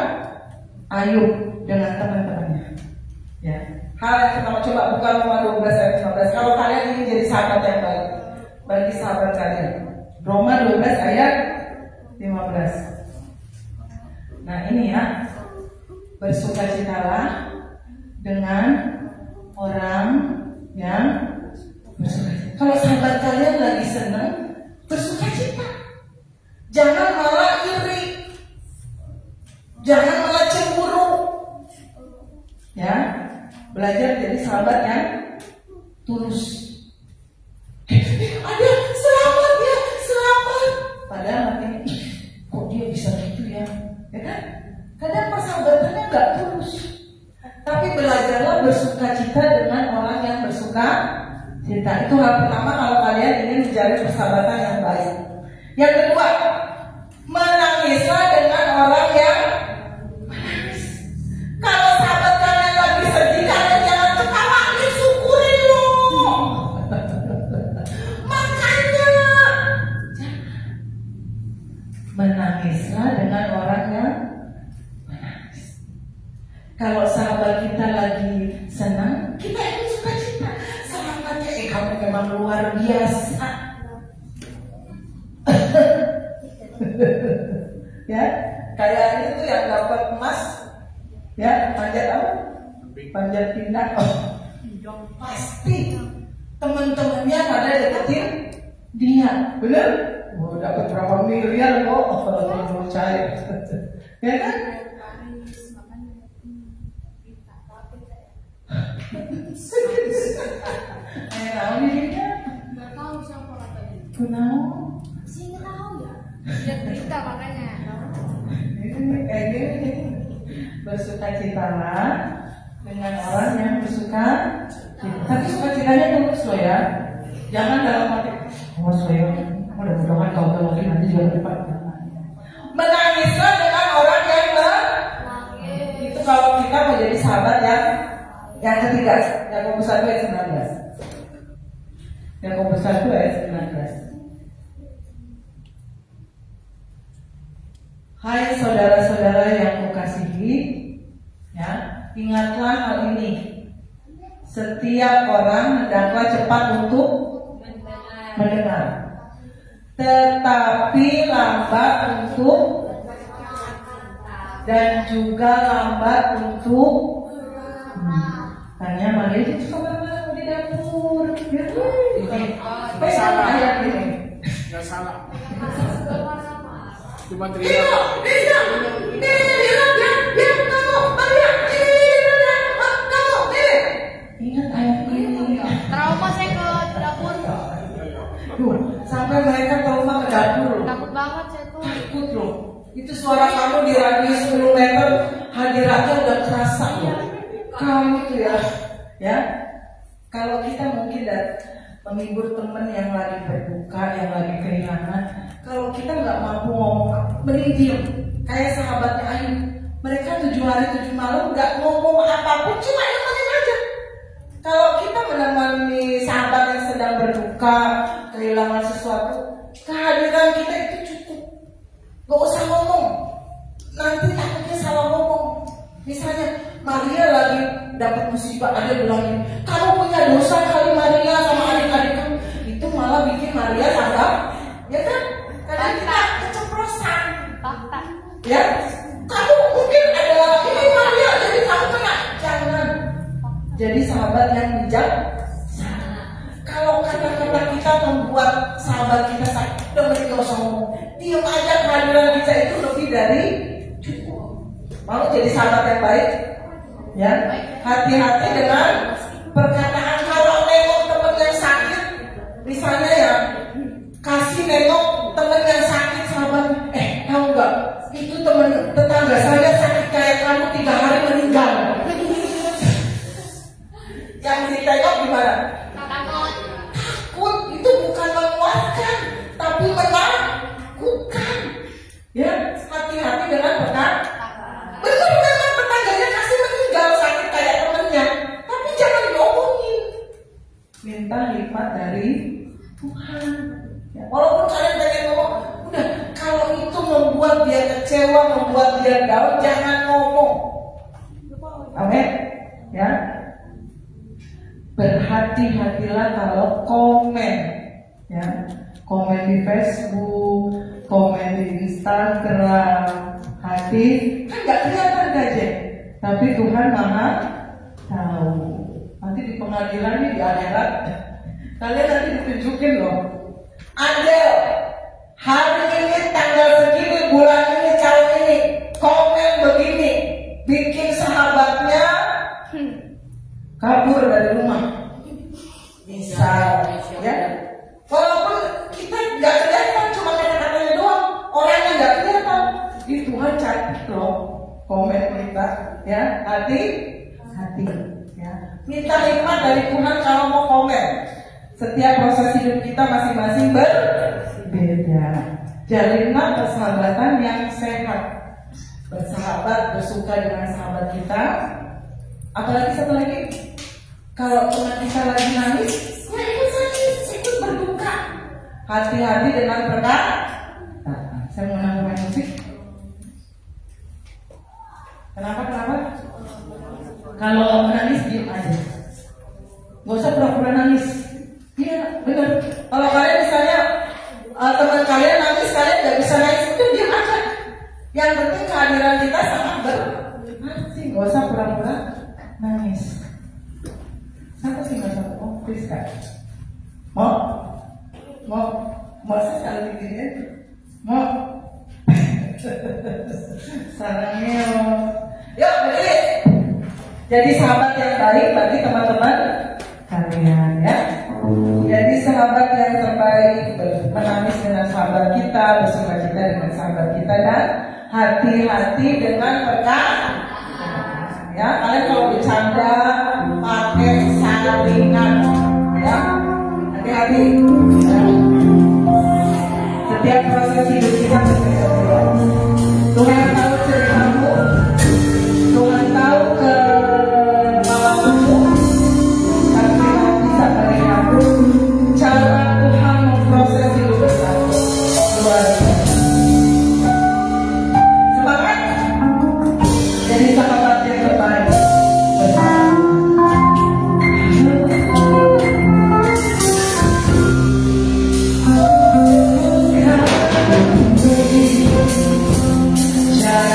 Ayub dengan teman-temannya. Ya. Hal yang pertama, coba buka Roma 12 ayat 15. Kalau kalian ingin jadi sahabat yang baik bagi sahabat kalian, Roma 12 ayat 15. Nah ini ya, bersukacitalah dengan orang yang bersukacita. Kalau sahabat kalian lagi senang, bersukacita. Jangan malah iri, jangan malah cemburu. Ya, belajar jadi sahabat yang tulus. Ada selamat ya, selamat. Padahal nanti kok dia bisa gitu ya, ya kan? Kadang persahabatannya nggak tulus. Tapi belajarlah bersukacita dengan orang yang bersuka cita. Itu hal pertama kalau kalian ingin mencari persahabatan yang baik. Yang kedua, menangislah dengan orang yang menangis. Kalau sahabat kalian lagi sedih, kalian jangan ketawa, syukurin loh. Makanya menangislah dengan orang yang menangis. Kalau sahabat kita lagi senang, kita ikut sukacita. Sahabatnya, kamu memang luar biasa. Ya, kayak itu yang dapat emas, ya panjat apa? Panjat pindah. Oh, pasti teman-temannya pada deketin dia, bener? Oh, dapat berapa miliar kok? Menurut saya, ya kan? Tahu dirinya? Nggak tahu siapa katanya. Kenal? Sih nggak tahu ya. Lihat berita makanya. Ini kayak gini. Bersukacitalah dengan orang yang bersuka cita. Tapi sukacitanya tulus loh ya. Jangan dalam arti, oh saya mudah-mudahan kau lagi nanti juga dapat. Menangislah dengan orang yang itu kalau kita mau jadi sahabat yang ketiga, Yakobus 1 ayat 19. Yakobus 1 ayat 19. Hai saudara-saudara yang kukasihi, ya, ingatlah hal ini. Setiap orang hendaklah cepat untuk mendengar, tetapi lambat untuk dan juga lambat untuk tanya Maria itu sama di dapur. Ini salah ayat ini. Nggak salah. Cuma teriak. Ingat ayat ini. Trauma saya ke dapur. Sampai mereka trauma ke dapur. Takut banget saya tuh. Takut loh. Itu suara kamu di radius 10 meter, hadiratnya udah kerasa loh. Kamu itu ya. Kalau kita mungkin menghibur teman yang lagi berduka, yang lagi kehilangan, kalau kita nggak mampu ngomong, mending diam. Kayak sahabatnya Ayub, mereka 7 hari 7 malam nggak ngomong apapun, cuma nemenin aja. Kalau kita menemani sahabat yang sedang berduka, kehilangan sesuatu, kehadiran kita itu cukup. Gak usah ngomong, nanti takutnya salah ngomong. Misalnya Maria lagi dapat musibah, ada bilangin, kamu punya dosa kali Maria sama adik-adik kamu. Itu malah bikin Maria tambah, ya kan? Karena kita keceplosan. Ya, kamu mungkin ada ini Maria, jadi kamu kena. Jangan. Jadi sahabat yang bijak. Kalau kata-kata kita membuat sahabat kita sakit, udah mesti gak usah ngomong. Diam aja, kehadiran kita itu lebih dari cukup. Mau jadi sahabat yang baik? Ya, hati-hati dengan perkataan. Kalau nengok teman yang sakit, misalnya ya, kasih nengok teman yang sakit sahabat. Tahu nggak? Itu teman tetangga saya sakit kayak kamu 3 hari meninggal. Yang ditengok gimana? Takut. Itu bukan menguatkan, tapi menakutkan. Ya, hati-hati dengan perkataan. Betul memang tetangganya kasih meninggal sakit kayak temennya, tapi jangan ngomongin. Minta hikmat dari Tuhan. Ya, walaupun kalian pengen ngomong, udah kalau itu membuat dia kecewa, membuat dia down, jangan ngomong. Amin. Ya. Berhati-hatilah kalau komen. Ya. Komen di Facebook, komen di Instagram. Hati kan nggak kelihatan aja, tapi Tuhan Maha tahu. Nanti di pengadilan di akhirat kalian nanti ditunjukin loh. Adel, hari ini tanggal segini, bulan ini, tahun ini, komen begini, bikin sahabatnya kabur dari rumah. Misal, ya. Walaupun kita nggak kelihatan, cuma kata-katanya doang, orangnya nggak kelihatan. Di Tuhan catat loh komen kita, ya, hati, ya. Minta hikmat dari Tuhan kalau mau komen. Setiap proses hidup kita masing-masing berbeda. Jalinlah persahabatan yang sehat. Bersahabat, bersuka dengan sahabat kita. Apalagi satu lagi, kalau teman kita lagi nangis, ya ikut nangis, ikut berduka. Hati-hati dengan perkataan. Saya mau main musik. Kenapa? Kalau menangis diam aja, nggak usah pura-pura nangis. Iya, benar. Kalau kalian misalnya teman kalian nangis, kalian nggak bisa nangis, itu diam aja. Yang penting kehadiran kita sangat berarti. Nggak usah pura-pura nangis. Satu sih nggak usah. Oh, please kan. Mau sekali begini. Mau. Sarangnya. Yuk, berdiri. Jadi sahabat yang baik bagi teman-teman kalian, ya. Jadi sahabat yang terbaik, menangis dengan sahabat kita, bersukacita dengan sahabat kita, dan hati-hati dengan perkataan. Ya, kalian kalau bercanda pakai saringan, ya. Hati-hati. Ya. Setiap proses hidup kita berbeda-beda. Tuhan tahu ceritamu, Tuhan tahu kemauanmu, tapi Tuhan bisa melihat cara Tuhan memproses hidup kamu. Luar biasa. Semangat, jadi sahabat yang terbaik bersama. Yeah.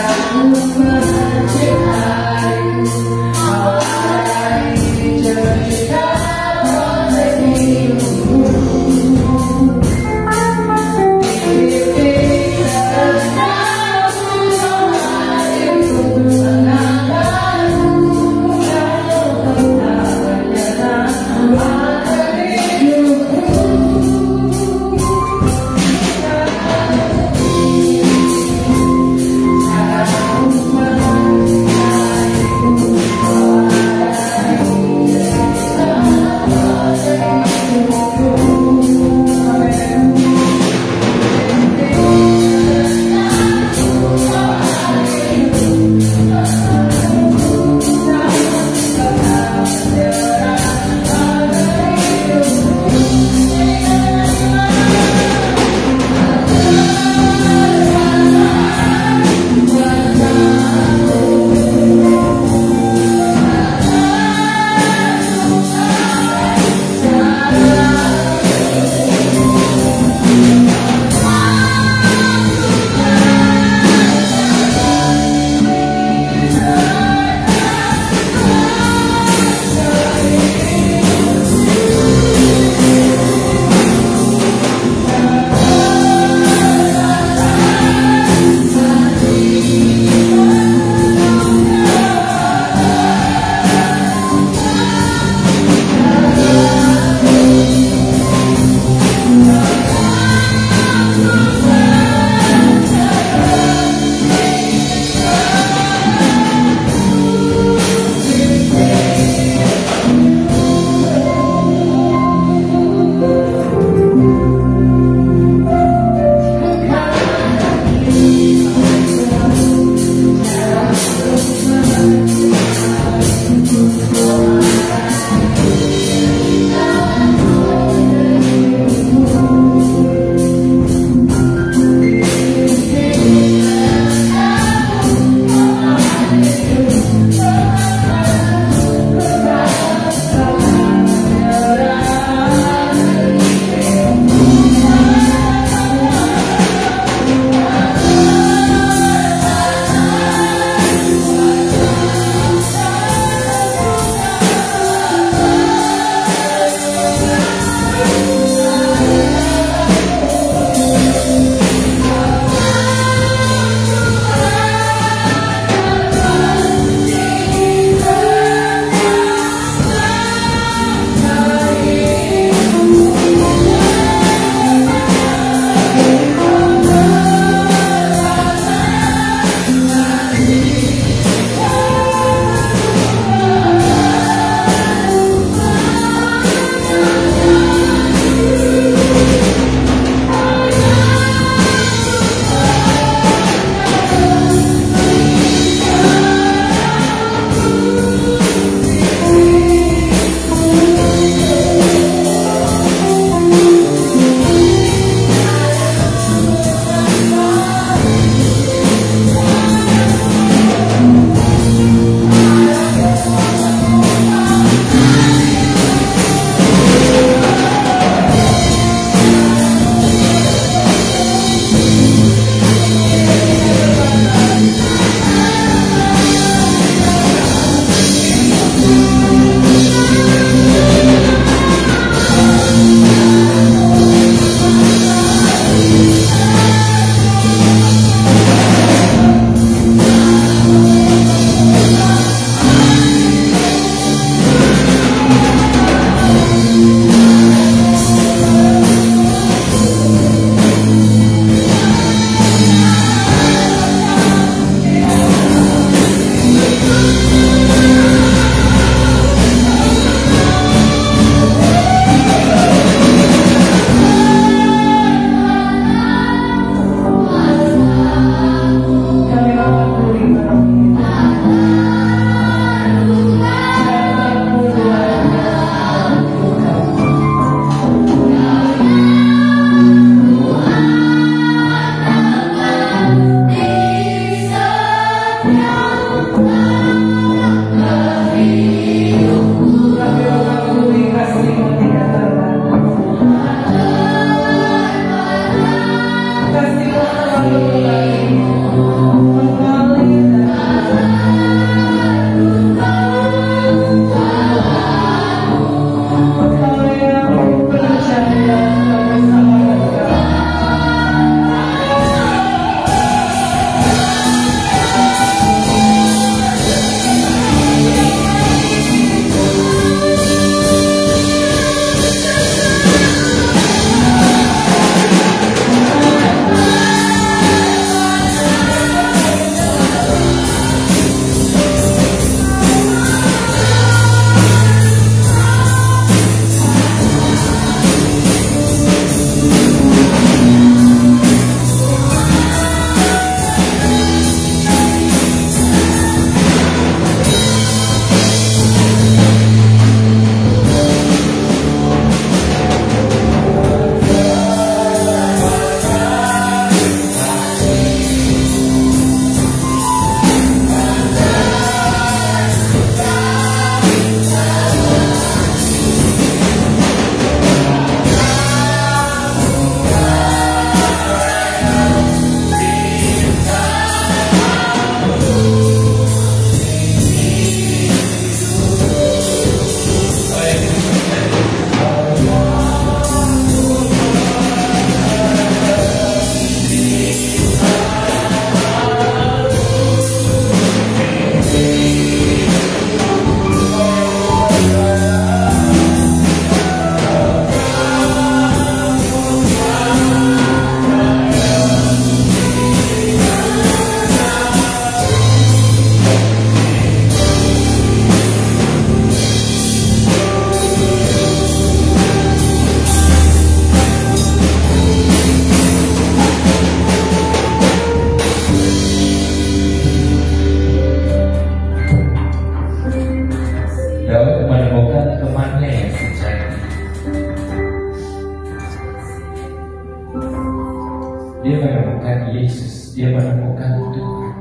Dia menemukan Yesus, dia menemukan Tuhan,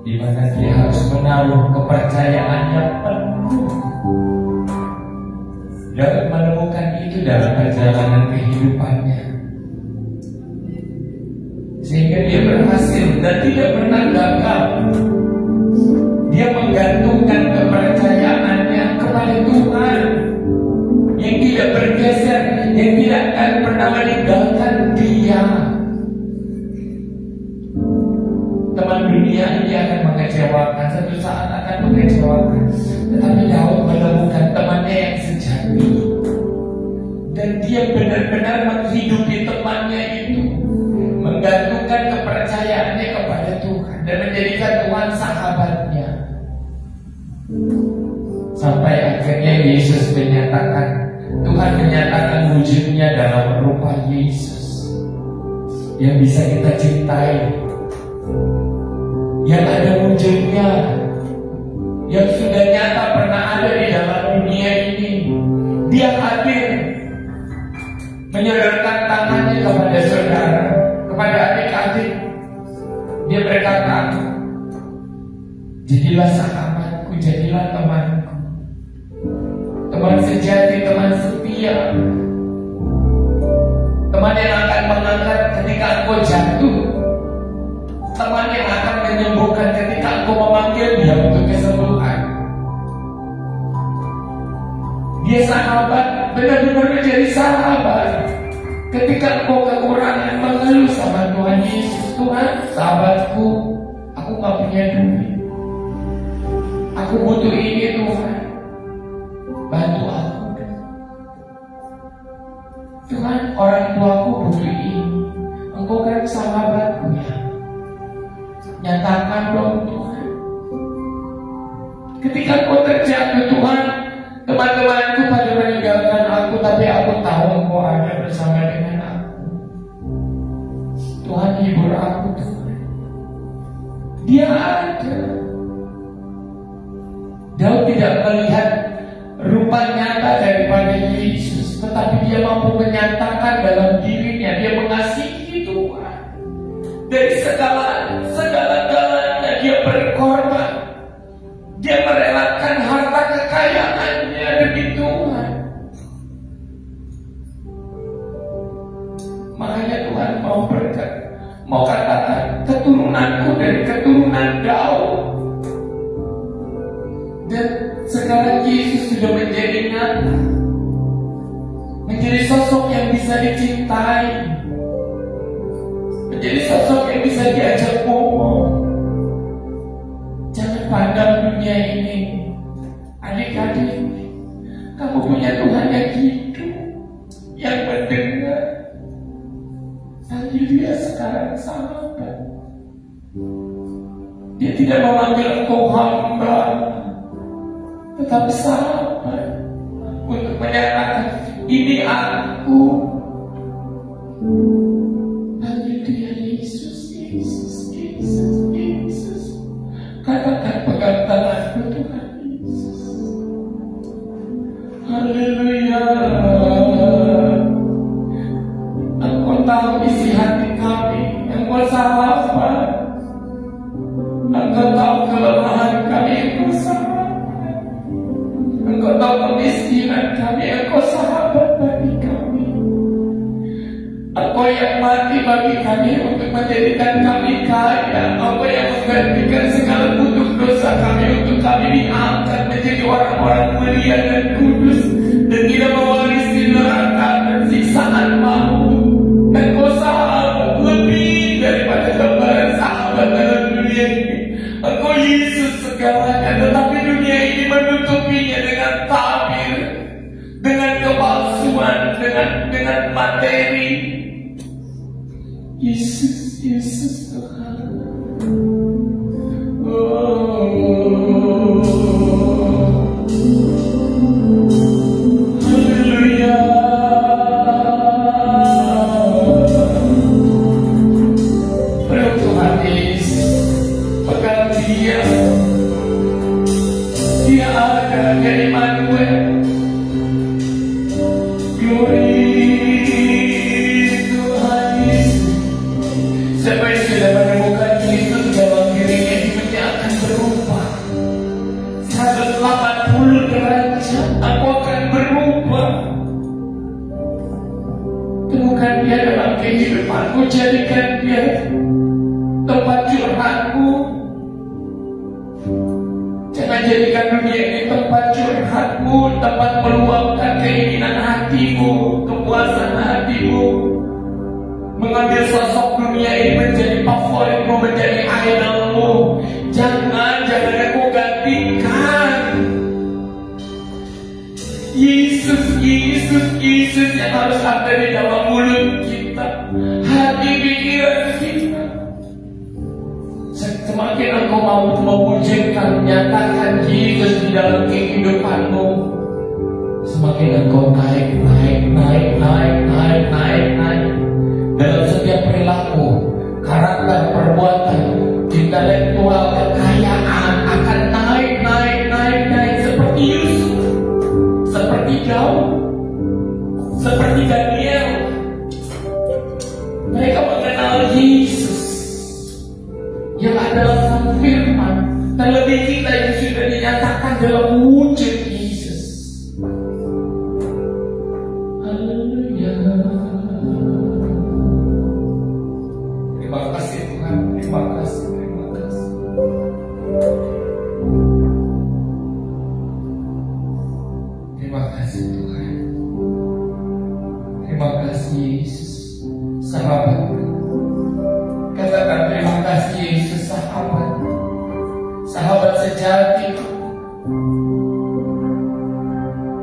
di mana dia harus menaruh kepercayaannya penuh. Dapat menemukan itu dalam perjalanan kehidupannya, sehingga dia berhasil dan tidak pernah gagal. Dia menggantungkan kepercayaannya kepada Tuhan yang tidak bergeser, yang tidak akan pernah meninggalkan dia. Teman dunia ini akan mengecewakan, satu saat akan mengecewakan, tetapi Daud menemukan temannya yang sejati, dan dia benar-benar menghidupi temannya itu, menggantungkan kepercayaannya kepada Tuhan dan menjadikan Tuhan sahabatnya. Sampai akhirnya Yesus menyatakan, Tuhan menyatakan wujudnya dalam rupa Yesus yang bisa kita cintai, yang ada wujudnya, yang sudah nyata pernah ada di dalam dunia ini. Dia hadir menyodorkan tangannya kepada saudara, kepada adik-adik. Dia berkata, jadilah sahabatku, jadilah temanku, teman sejati, teman setia, teman yang akan mengangkat ketika engkau jatuh, teman yang akan menyembuhkan ketika engkau memanggil dia untuk kesembuhan. Dia sahabat, benar-benar menjadi sahabat. Ketika engkau kekurangan, mengeluh sama Tuhan Yesus, Tuhan, sahabatku, aku gak punya duit, aku butuh ini, Tuhan, bantu aku. Tuhan, orang tuaku butuh ini, engkau kan sahabatku ya, nyatakan dong Tuhan. Ketika engkau terjatuh, Tuhan, teman-temanku pada meninggalkan aku, tapi aku tahu engkau ada bersama dengan aku. Tuhan, hibur aku, Tuhan. Dia ada. Daud tidak melihat rupa nyata daripada Yesus, tetapi dia mampu menyatakan dalam dirinya dia mengasihi Tuhan. Dari segala-galanya dia berkorban. Dia merelakan harta kekayaannya demi Tuhan. Makanya Tuhan mau berkata, mau katakan keturunanku dari keturunan Daud. Dan sekarang Yesus sudah menjadi nyata, menjadi sosok yang bisa dicintai, menjadi sosok yang bisa diajak ngomong. Jangan pandang dunia ini. Adik-adik, kamu punya Tuhan yang hidup, yang mendengar. Panggil dia sekarang sahabat. Dia tidak memanggil engkau hamba, tetapi sahabat, untuk menyatakan ini aku. Panggil dia Yesus, Yesus, Yesus, Yesus. Katakan pegang tanganku Tuhan Yesus. Haleluya. Engkau tahu isi hati kami yang bersahabat. Engkau tahu kelemahan kami yang bersahabat. Engkau tahu kemiskinan kami, engkau sahabat bagi kami. Engkau yang mati bagi kami untuk menjadikan kami kaya. Engkau yang menggantikan segala bentuk dosa kami untuk kami diangkat menjadi orang-orang mulia dan kudus, dan tidak mewarisi neraka dan siksaan maut. Engkau sahabat lebih daripada gambaran sahabat dalam dunia ini. Engkau Yesus segalanya, tetapi dunia ini menutupinya dengan tabir, dengan kepalsuan, dengan materi. Yesus, Yesus Tuhan. Haleluya. Peluk Tuhan Yesus, pegang dia. Dia ada, dia Immanuel. Glory. Siapa yang sudah menemukan Yesus dalam dirinya, hidupnya akan berubah 180 derajat. Aku akan berubah. Temukan dia dalam kehidupanmu, jadikan dia tempat curhatmu. Jangan jadikan dunia ini tempat curhatmu, tempat meluapkan keinginan hatimu, kepuasan hatimu. Mengambil sosok dunia ini menjadi favoritmu, menjadi idolmu. Jangan aku gantikan. Yesus, Yesus, Yesus yang harus ada di dalam mulut kita, hati pikiran kita. Semakin engkau mau mewujudkan, menyatakan Yesus di dalam kehidupanmu, semakin engkau naik dalam setiap perilaku, karakter, perbuatan, intelektual, kekayaan akan naik seperti Yusuf, seperti Daud, seperti Daniel. Mereka mengenal Yesus yang adalah firman, terlebih kita yang sudah dinyatakan dalam wujud Yesus. Haleluya. Terima kasih Tuhan, terima kasih, terima kasih. Terima kasih Tuhan. Terima kasih Yesus, sahabat. Katakan terima kasih Yesus, sahabat. Sahabat sejati.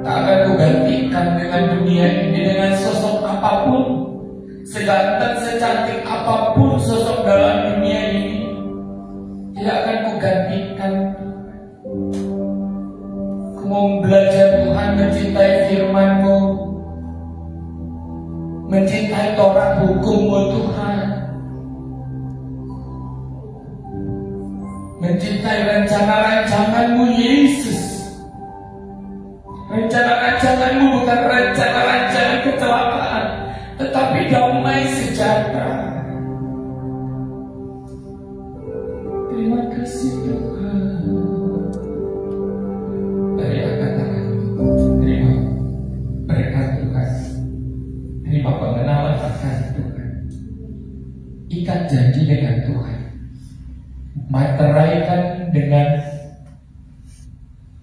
Tak akan kugantikan dengan dunia ini, dengan sosok apapun, seganteng, secantik apapun sosok dalam dunia ini, tidak akan kugantikan. Aku mau belajar Tuhan, mencintai firman-Mu, mencintai Taurat hukum-Mu Tuhan, mencintai rencana-rancangan-Mu Yesus. Rencana-rancangan-Mu bukan rencana-rancangan kecelakaan, tetapi damai sejahtera. Terima kasih Tuhan. Dari angkat tangan, terima berkat Tuhan, terima pengenalan akan Tuhan. ikat janji dengan Tuhan. Materaikan dengan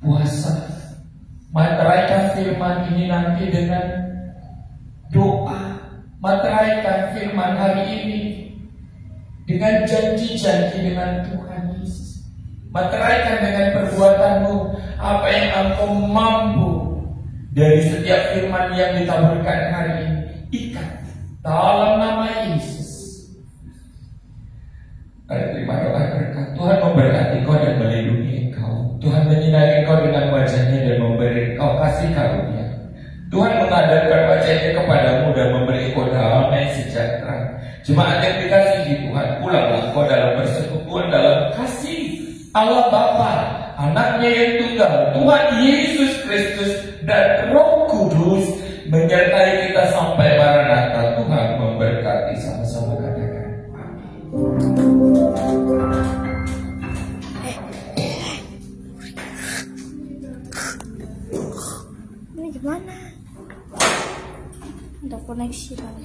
puasa. Materaikan firman ini nanti dengan doa. Materaikan firman hari ini dengan janji-janji dengan Tuhan Yesus. Materaikan dengan perbuatanmu apa yang engkau mampu dari setiap firman yang ditaburkan hari ini. Ikat dalam nama Yesus. Terima doa berkat. Tuhan memberkati kau dan melindungi engkau. Tuhan menyinari engkau dengan wajahnya dan memberi engkau kasih karunia. Tuhan mengadapkan wajahnya kepadamu dan memberi engkau damai sejahtera. Jemaat yang dikasihi Tuhan, pulanglah engkau dalam persekutuan dalam kasih Allah Bapa, Anaknya yang tunggal, Tuhan Yesus Kristus dan Roh Kudus menyertai kita sampai Maranatha. Tuhan memberkati, sama-sama katakan amin. Ini gimana? Udah koneksi kali.